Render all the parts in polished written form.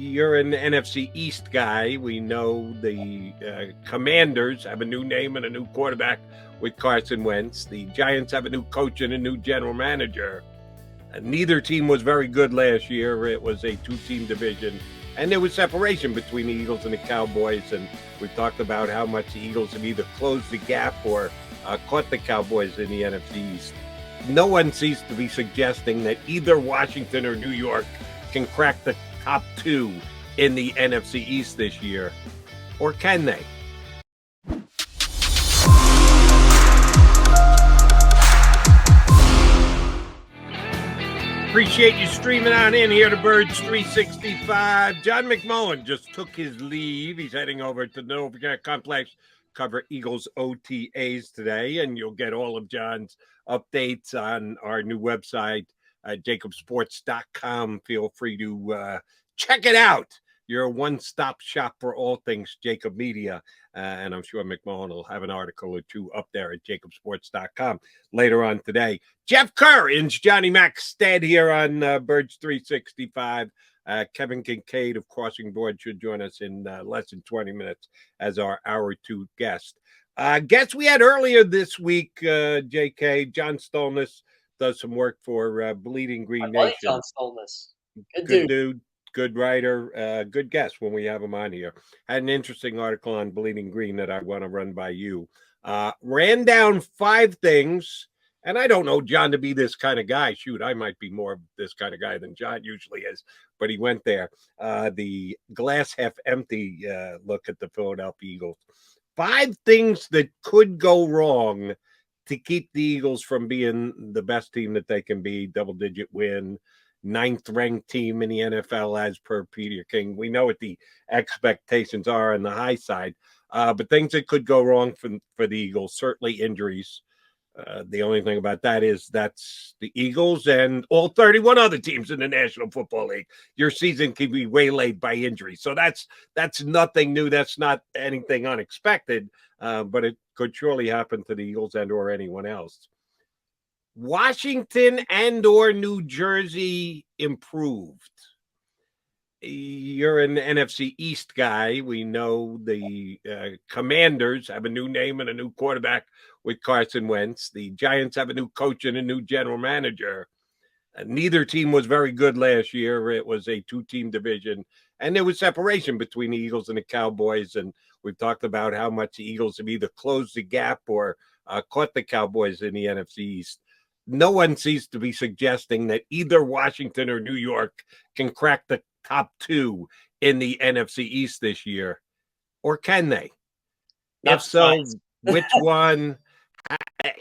You're an NFC East guy. We know the Commanders have a new name and a new quarterback with Carson Wentz. The Giants have a new coach and a new general manager. Neither team was very good last year. It was a two-team division, and there was separation between the Eagles and the Cowboys. And we've talked about how much the Eagles have either closed the gap or caught the Cowboys in the NFC East. No one seems to be suggesting that either Washington or New York can crack the top two in the NFC East this year. Or can they? Appreciate you streaming on in here to Birds 365. John McMullen just took his leave. He's heading over to the Nova Complex, cover Eagles OTAs today, and you'll get all of John's updates on our new website, JAKIBSports.com. Feel free to check it out. You're a one-stop shop for all things JAKIB Media, and I'm sure McMullen will have an article or two up there at JAKIBSports.com later on today. Jeff Kerr in Johnny Mac's stead here on Birds 365. Kevin Kincaid of Crossing Board should join us in less than 20 minutes as our hour two guest. Guest we had earlier this week, JK, John Stolness does some work for Bleeding Green Nation. John Stolness. Good dude. Good writer, good guest when we have him on here. Had an interesting article on Bleeding Green that I want to run by you. Ran down 5 things, and I don't know John to be this kind of guy. Shoot, I might be more of this kind of guy than John usually is, but he went there. The glass half empty look at the Philadelphia Eagles. 5 things that could go wrong to keep the Eagles from being the best team that they can be, double-digit win, 9th-ranked team in the NFL as per Peter King. We know what the expectations are on the high side, but things that could go wrong for the Eagles, certainly injuries. The only thing about that is that's the Eagles and all 31 other teams in the National Football League. Your season can be waylaid by injury. So that's nothing new. That's not anything unexpected, but it could surely happen to the Eagles and or anyone else. Washington and or New Jersey improved. You're an NFC East guy. We know the Commanders have a new name and a new quarterback with Carson Wentz. The Giants have a new coach and a new general manager. Neither team was very good last year. It was a two-team division, and there was separation between the Eagles and the Cowboys. And we've talked about how much the Eagles have either closed the gap or caught the Cowboys in the NFC East. No one seems to be suggesting that either Washington or New York can crack the top two in the NFC East this year. Or can they? If so, which one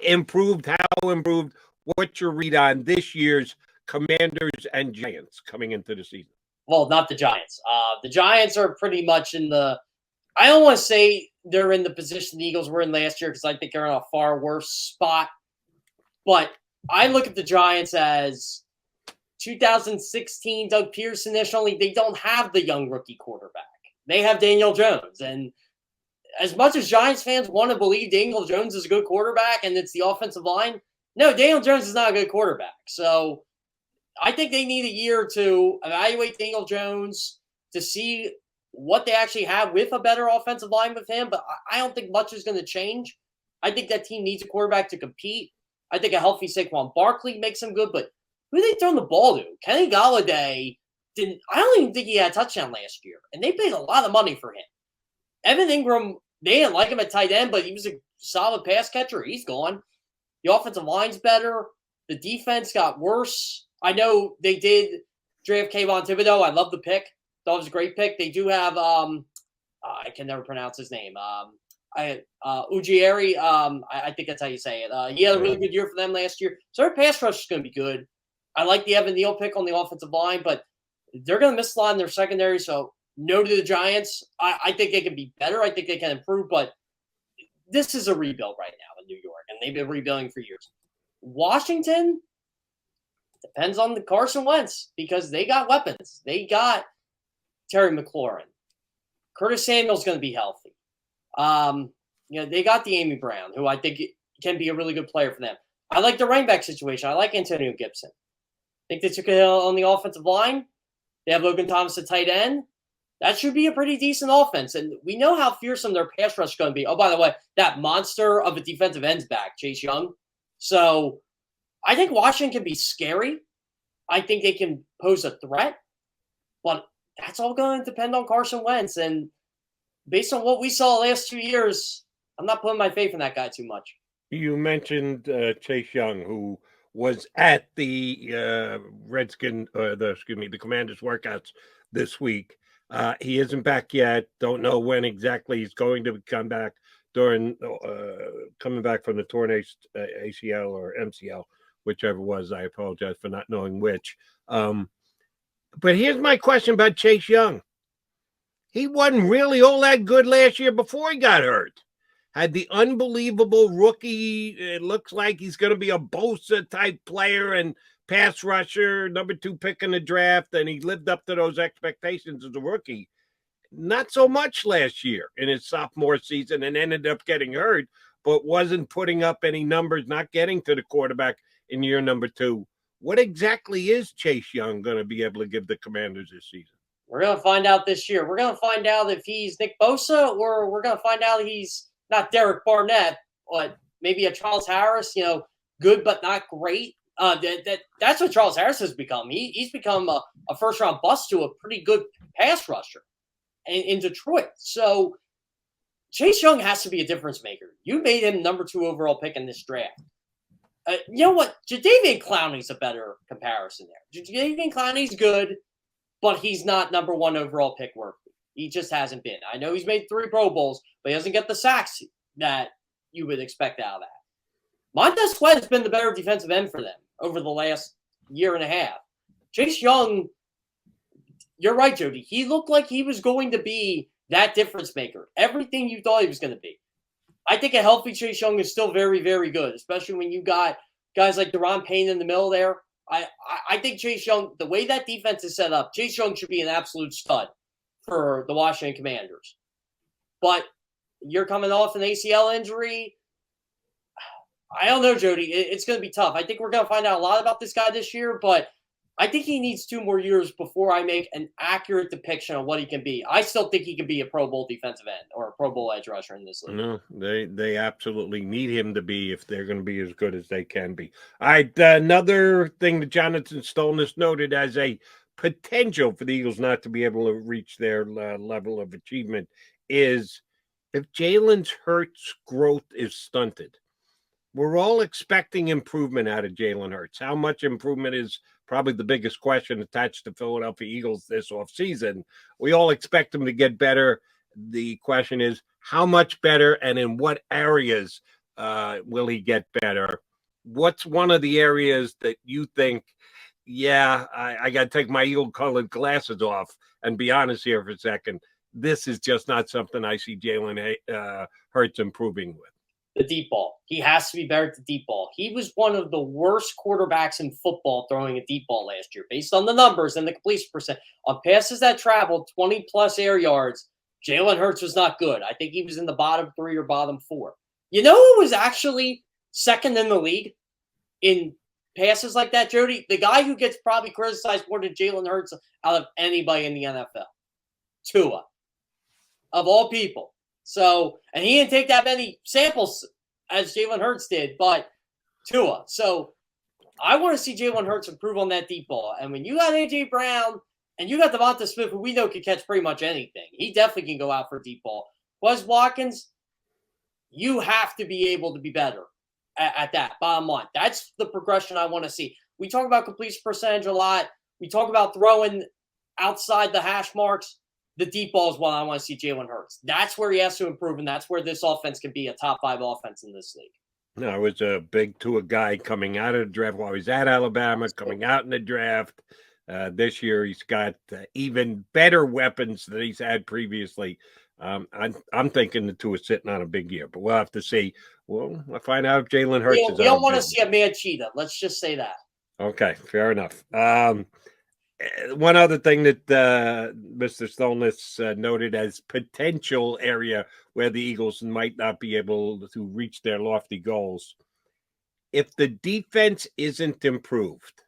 improved? How improved? What's your read on this year's Commanders and Giants coming into the season? Well, not the Giants. The Giants are pretty much in the – I don't want to say they're in the position the Eagles were in last year because I think they're in a far worse spot. But – I look at the Giants as 2016 Doug Pearson-ish, only they don't have the young rookie quarterback. They have Daniel Jones. And as much as Giants fans want to believe Daniel Jones is a good quarterback and it's the offensive line, no, Daniel Jones is not a good quarterback. So I think they need a year to evaluate Daniel Jones to see what they actually have with a better offensive line with him. But I don't think much is going to change. I think that team needs a quarterback to compete. I think a healthy Saquon Barkley makes them good, but who are they throwing the ball to? Kenny Golladay I don't even think he had a touchdown last year, and they paid a lot of money for him. Evan Ingram, they didn't like him at tight end, but he was a solid pass catcher. He's gone. The offensive line's better. The defense got worse. I know they did draft Kayvon Thibodeau. I love the pick. That was a great pick. They do have I can never pronounce his name. Ujiri, I think that's how you say it. He had a really good year for them last year. So their pass rush is going to be good. I like the Evan Neal pick on the offensive line, but they're going to miss a lot in their secondary. So no to the Giants. I think they can be better. I think they can improve, but this is a rebuild right now in New York, and they've been rebuilding for years. Washington depends on the Carson Wentz because they got weapons. They got Terry McLaurin. Curtis Samuel's going to be healthy. They got the Amy Brown, who I think can be a really good player for them. I like the running back situation. I like Antonio Gibson. I think they took it on the offensive line. They have Logan Thomas at tight end. that should be a pretty decent offense. And we know how fearsome their pass rush is going to be. Oh, by the way, that monster of a defensive end's back, Chase Young. So I think Washington can be scary. I think they can pose a threat. But that's all going to depend on Carson Wentz. And based on what we saw the last 2 years, I'm not putting my faith in that guy too much. You mentioned Chase Young, who was at the the Commanders workouts this week. He isn't back yet. Don't know when exactly he's going to come back during coming back from the torn ACL or MCL, whichever was. I apologize for not knowing which. But here's my question about Chase Young. He wasn't really all that good last year before he got hurt. Had the unbelievable rookie. It looks like he's going to be a Bosa type player and pass rusher, number 2 pick in the draft, and he lived up to those expectations as a rookie. Not so much last year in his sophomore season, and ended up getting hurt, but wasn't putting up any numbers, not getting to the quarterback in year number 2. What exactly is Chase Young going to be able to give the Commanders this season? We're going to find out this year. We're going to find out if he's Nick Bosa, or we're going to find out he's not Derek Barnett, but maybe a Charles Harris, good but not great. That's what Charles Harris has become. He's become a first-round bust to a pretty good pass rusher in Detroit. So Chase Young has to be a difference maker. You made him number 2 overall pick in this draft. You know what? Jadeveon Clowney's a better comparison there. Jadeveon Clowney's good, but he's not number 1 overall pick worthy. He just hasn't been. I know he's made 3 Pro Bowls, but he doesn't get the sacks that you would expect out of that. Montez Sweat has been the better defensive end for them over the last year and a half. Chase Young, you're right, Jody. He looked like he was going to be that difference maker. Everything you thought he was going to be. I think a healthy Chase Young is still very, very good, especially when you got guys like Deron Payne in the middle there. I think Chase Young, the way that defense is set up, Chase Young should be an absolute stud for the Washington Commanders. But you're coming off an ACL injury. I don't know, Jody. It's going to be tough. I think we're going to find out a lot about this guy this year, but I think he needs 2 more years before I make an accurate depiction of what he can be. I still think he can be a Pro Bowl defensive end or a Pro Bowl edge rusher in this league. No, they absolutely need him to be if they're going to be as good as they can be. All right, another thing that Jonathan Stolness noted as a potential for the Eagles not to be able to reach their level of achievement is if Jalen Hurts' growth is stunted. We're all expecting improvement out of Jalen Hurts. How much improvement is probably the biggest question attached to Philadelphia Eagles this offseason. We all expect him to get better. The question is, how much better and in what areas will he get better? What's one of the areas that you think, I got to take my Eagle-colored glasses off and be honest here for a second. This is just not something I see Jalen Hurts improving with. The deep ball. He has to be better at the deep ball. He was one of the worst quarterbacks in football throwing a deep ball last year, based on the numbers and the completion percent. On passes that traveled 20-plus air yards, Jalen Hurts was not good. I think he was in the bottom 3 or bottom 4. You know who was actually second in the league in passes like that, Jody? The guy who gets probably criticized more than Jalen Hurts out of anybody in the NFL. Tua. Of all people. So, and he didn't take that many samples as Jalen Hurts did, but Tua. So, I want to see Jalen Hurts improve on that deep ball. And when you got A.J. Brown and you got Devonta Smith, who we know can catch pretty much anything, he definitely can go out for a deep ball. Wes Watkins, you have to be able to be better at that, bottom line. That's the progression I want to see. We talk about completion percentage a lot. We talk about throwing outside the hash marks. The deep ball is what I want to see Jalen Hurts. That's where he has to improve, and that's where this offense can be a top 5 offense in this league. No, I was a big Tua guy coming out of the draft while he was at Alabama, coming out in the draft. This year, he's got even better weapons than he's had previously. I'm thinking the Tua is sitting on a big year, but we'll have to see. Well, I'll find out if Jalen Hurts is. We don't want to see a mad cheetah. Let's just say that. Okay, fair enough. One other thing that Mr. Stolness noted as potential area where the Eagles might not be able to reach their lofty goals. If the defense isn't improved,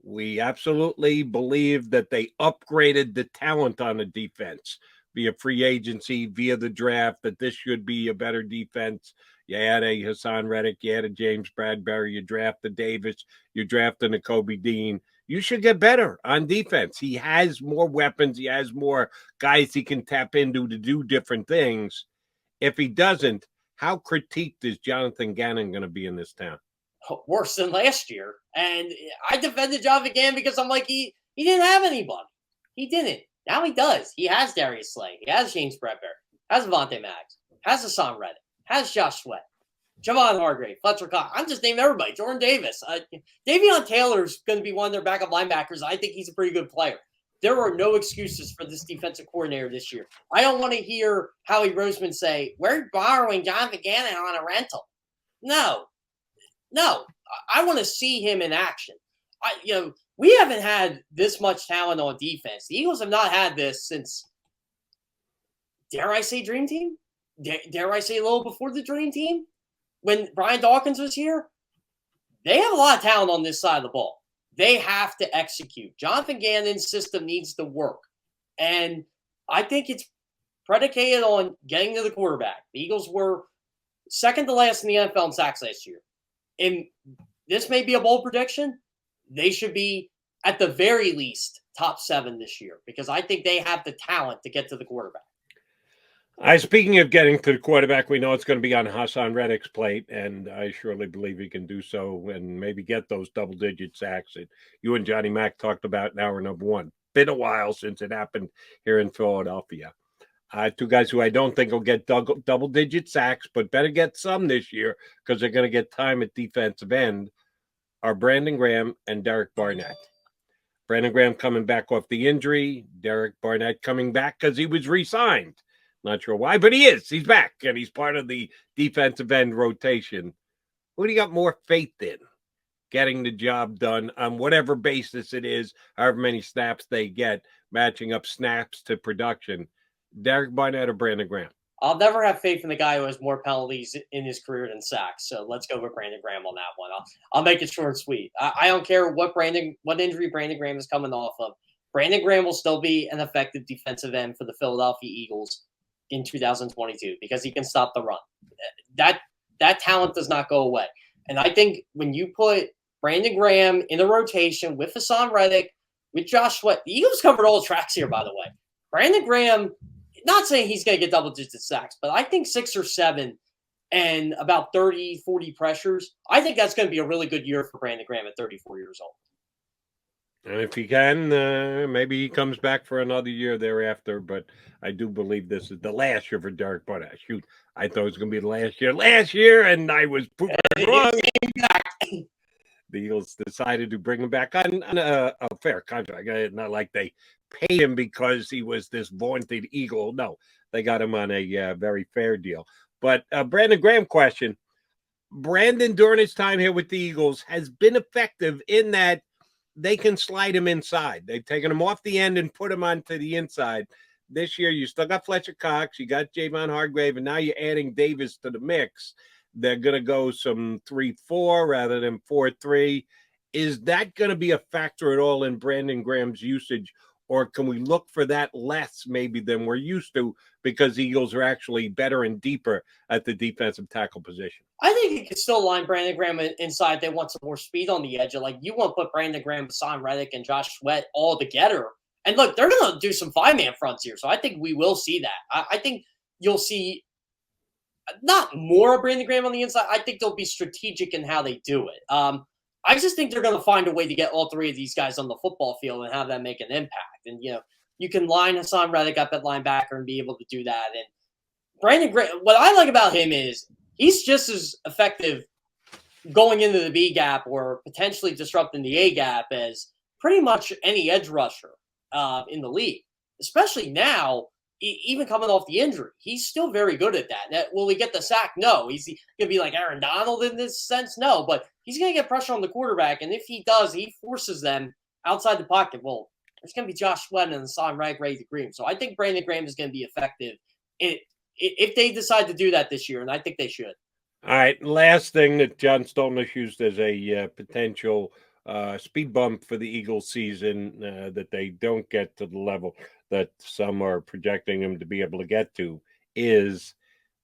We absolutely believe that they upgraded the talent on the defense via free agency, via the draft, that this should be a better defense. You add a Hassan Reddick, you add a James Bradbury, you draft the Davis, you draft the Nakobe Dean. You should get better on defense. He has more weapons. He has more guys he can tap into to do different things. If he doesn't, how critiqued is Jonathan Gannon going to be in this town? Worse than last year. And I defended Jonathan Gannon because I'm like, he didn't have anybody. He didn't. Now he does. He has Darius Slay. He has James Bradbury. Has Avonte Maddox. Has Hassan Reddick. Has Josh Sweat. Javon Hargrave. Fletcher Cox. I'm just naming everybody. Jordan Davis. Davion Taylor's going to be one of their backup linebackers. I think he's a pretty good player. There are no excuses for this defensive coordinator this year. I don't want to hear Howie Roseman say, we're borrowing Jonathan Gannon on a rental. No. I want to see him in action. We haven't had this much talent on defense. The Eagles have not had this since, dare I say, Dream Team? Dare I say a little before the Dream Team? When Brian Dawkins was here? They have a lot of talent on this side of the ball. They have to execute. Jonathan Gannon's system needs to work. And I think it's predicated on getting to the quarterback. The Eagles were second to last in the NFL in sacks last year. And this may be a bold prediction. They should be, at the very least, top 7 this year because I think they have the talent to get to the quarterback. Speaking of getting to the quarterback, we know it's going to be on Hassan Reddick's plate, and I surely believe he can do so and maybe get those double-digit sacks that you and Johnny Mack talked about in hour number 1. Been a while since it happened here in Philadelphia. Two guys who I don't think will get double-digit sacks, but better get some this year because they're going to get time at defensive end, are Brandon Graham and Derek Barnett. Brandon Graham coming back off the injury. Derek Barnett coming back because he was re-signed. Not sure why, but he is. He's back, and he's part of the defensive end rotation. Who do you got more faith in getting the job done on whatever basis it is, however many snaps they get, matching up snaps to production? Derek Barnett or Brandon Graham? I'll never have faith in the guy who has more penalties in his career than sacks. So let's go with Brandon Graham on that one. I'll make it short and sweet. I don't care what injury Brandon Graham is coming off of. Brandon Graham will still be an effective defensive end for the Philadelphia Eagles in 2022 because he can stop the run. That talent does not go away. And I think when you put Brandon Graham in a rotation with Hassan Reddick, with Josh Sweat, the Eagles covered all the tracks here, by the way. Brandon Graham, not saying he's going to get double-digit sacks, but I think 6 or 7 and about 30, 40 pressures. I think that's going to be a really good year for Brandon Graham at 34 years old. And if he can, maybe he comes back for another year thereafter. But I do believe this is the last year for Derek Barnett. Shoot, I thought it was going to be the last year, and I was proven wrong. The Eagles decided to bring him back on a fair contract. Not like they paid him because he was this vaunted Eagle. No, they got him on a very fair deal. But Brandon Graham question. Brandon, during his time here with the Eagles, has been effective in that they can slide him inside. They've taken him off the end and put him onto the inside. This year, you still got Fletcher Cox, you got Javon Hargrave, and now you're adding Davis to the mix. They're going to go some 3-4 rather than 4-3. Is that going to be a factor at all in Brandon Graham's usage, or can we look for that less maybe than we're used to because the Eagles are actually better and deeper at the defensive tackle position? I think you can still line Brandon Graham inside. They want some more speed on the edge. Like you want to put Brandon Graham, Hassan Reddick, and Josh Sweat all together. And look, they're going to do some 5-man fronts here. So I think we will see that. I think you'll see not more of Brandon Graham on the inside. I think they'll be strategic in how they do it. I just think they're going to find a way to get all 3 of these guys on the football field and have them make an impact. And, you can line Hassan Reddick up at linebacker and be able to do that. And Brandon Graham, what I like about him is he's just as effective going into the B gap or potentially disrupting the A gap as pretty much any edge rusher in the league, especially now, even coming off the injury. He's still very good at that. Now, will he get the sack? No. He's going to be like Aaron Donald in this sense? No, but he's going to get pressure on the quarterback. And if he does, he forces them outside the pocket. Well, it's going to be Josh Sweat and Hassan Reddick ready to Graham. So I think Brandon Graham is going to be effective if they decide to do that this year, and I think they should. All right, last thing that John Stolnish used as a potential speed bump for the Eagles season that they don't get to the level that some are projecting them to be able to get to is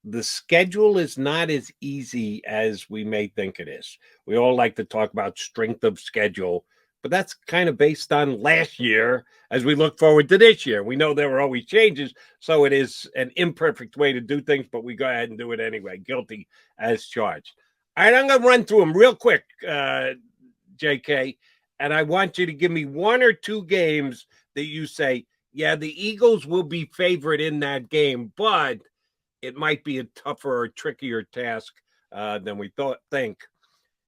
the schedule is not as easy as we may think it is. We all like to talk about strength of schedule, but that's kind of based on last year as we look forward to this year. We know there were always changes, so it is an imperfect way to do things, but we go ahead and do it anyway. Guilty as charged. All right, I'm going to run through them real quick, JK, and I want you to give me one or two games that you say, yeah, the Eagles will be favored in that game, but it might be a tougher or trickier task than we think.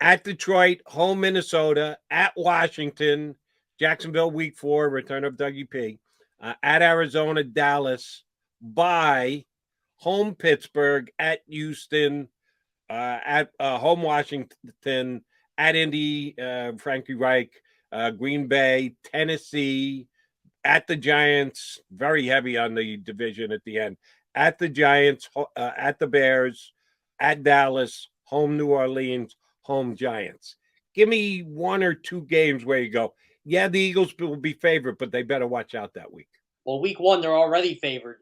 At Detroit, home Minnesota, at Washington, Jacksonville week 4, return of Dougie P. At Arizona, Dallas, by home Pittsburgh, at Houston, at home Washington, at Indy, Frankie Reich, Green Bay, Tennessee, at the Giants, very heavy on the division at the end, at the Giants, at the Bears, at Dallas, home New Orleans, home Giants. Give me one or two games where you go, yeah, the Eagles will be favored, but they better watch out that week. Well, week 1, they're already favored.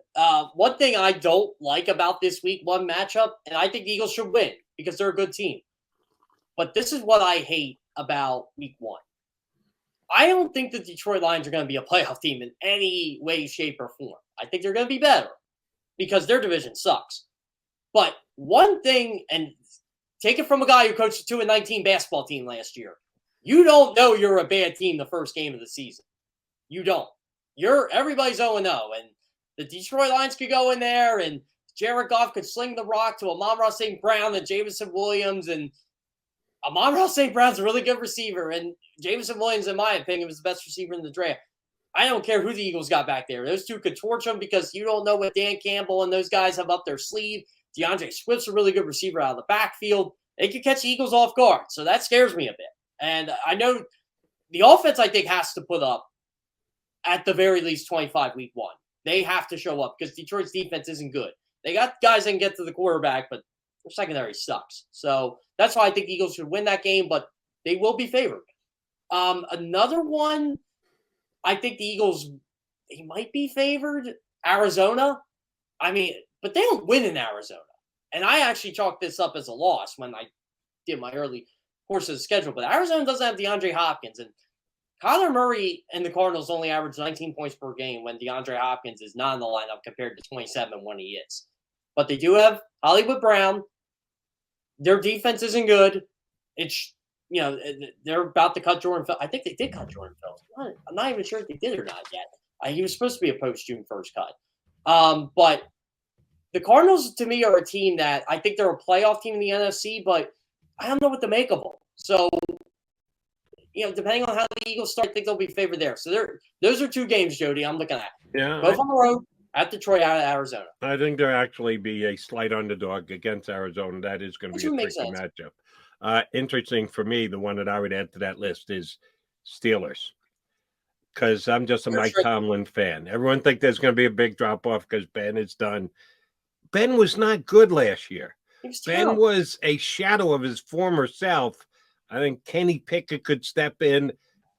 One thing I don't like about this week 1 matchup, and I think the Eagles should win because they're a good team, but this is what I hate about week 1. I don't think the Detroit Lions are going to be a playoff team in any way, shape, or form. I think they're going to be better because their division sucks. But one thing, and take it from a guy who coached a 2-19 basketball team last year, you don't know you're a bad team the first game of the season. You don't. Everybody's 0-0, and the Detroit Lions could go in there, and Jared Goff could sling the rock to Amon-Ra St. Brown and Jameson Williams, and Amon-Ra St. Brown's a really good receiver, and Jameson Williams, in my opinion, was the best receiver in the draft. I don't care who the Eagles got back there. Those two could torch them because you don't know what Dan Campbell and those guys have up their sleeve. DeAndre Swift's a really good receiver out of the backfield. They could catch the Eagles off guard, so that scares me a bit. And I know the offense, I think, has to put up at the very least 25 week 1. They have to show up because Detroit's defense isn't good. They got guys that can get to the quarterback, but their secondary sucks. So that's why I think the Eagles should win that game, but they will be favored. Another one, I think the Eagles, they might be favored. Arizona. I mean, but they don't win in Arizona. And I actually chalked this up as a loss when I did my early course of the schedule. But Arizona doesn't have DeAndre Hopkins. And Kyler Murray and the Cardinals only average 19 points per game when DeAndre Hopkins is not in the lineup compared to 27 when he is. But they do have Hollywood Brown. Their defense isn't good. It's, they're about to cut Jordan Phillips. I think they did cut Jordan Phillips. I'm not even sure if they did or not yet. He was supposed to be a post-June 1st cut. But the Cardinals, to me, are a team that I think they're a playoff team in the NFC, but I don't know what to make of them. So, depending on how the Eagles start, I think they'll be favored there. So those are two games, Jody, I'm looking at. Yeah, both on the road, at Detroit, at Arizona. I think there'll actually be a slight underdog against Arizona. That is going to be a tricky matchup. Interesting for me, the one that I would add to that list is Steelers. Because I'm just a Mike Tomlin fan. Everyone think there's going to be a big drop-off because Ben is done. Ben was not good last year. Ben was a shadow of his former self. I think Kenny Pickett could step in,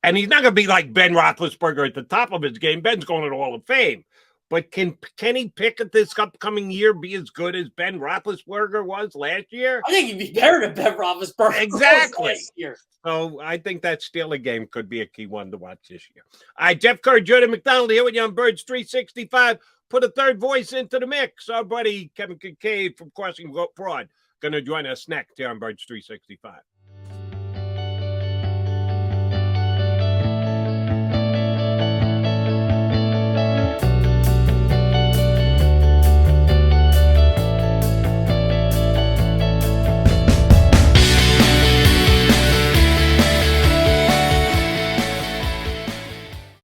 and he's not going to be like Ben Roethlisberger at the top of his game. Ben's going to the Hall of Fame. But can Kenny Pickett this upcoming year be as good as Ben Roethlisberger was last year? I think he'd be better than Ben Roethlisberger. Exactly. Last year. So I think that Steeler game could be a key one to watch this year. All right, Jeff Kerr, Jody McDonald here with you on Birds 365. Put a third voice into the mix. Our buddy Kevin Kincaid from Crossing Broad going to join us next here on Birds 365.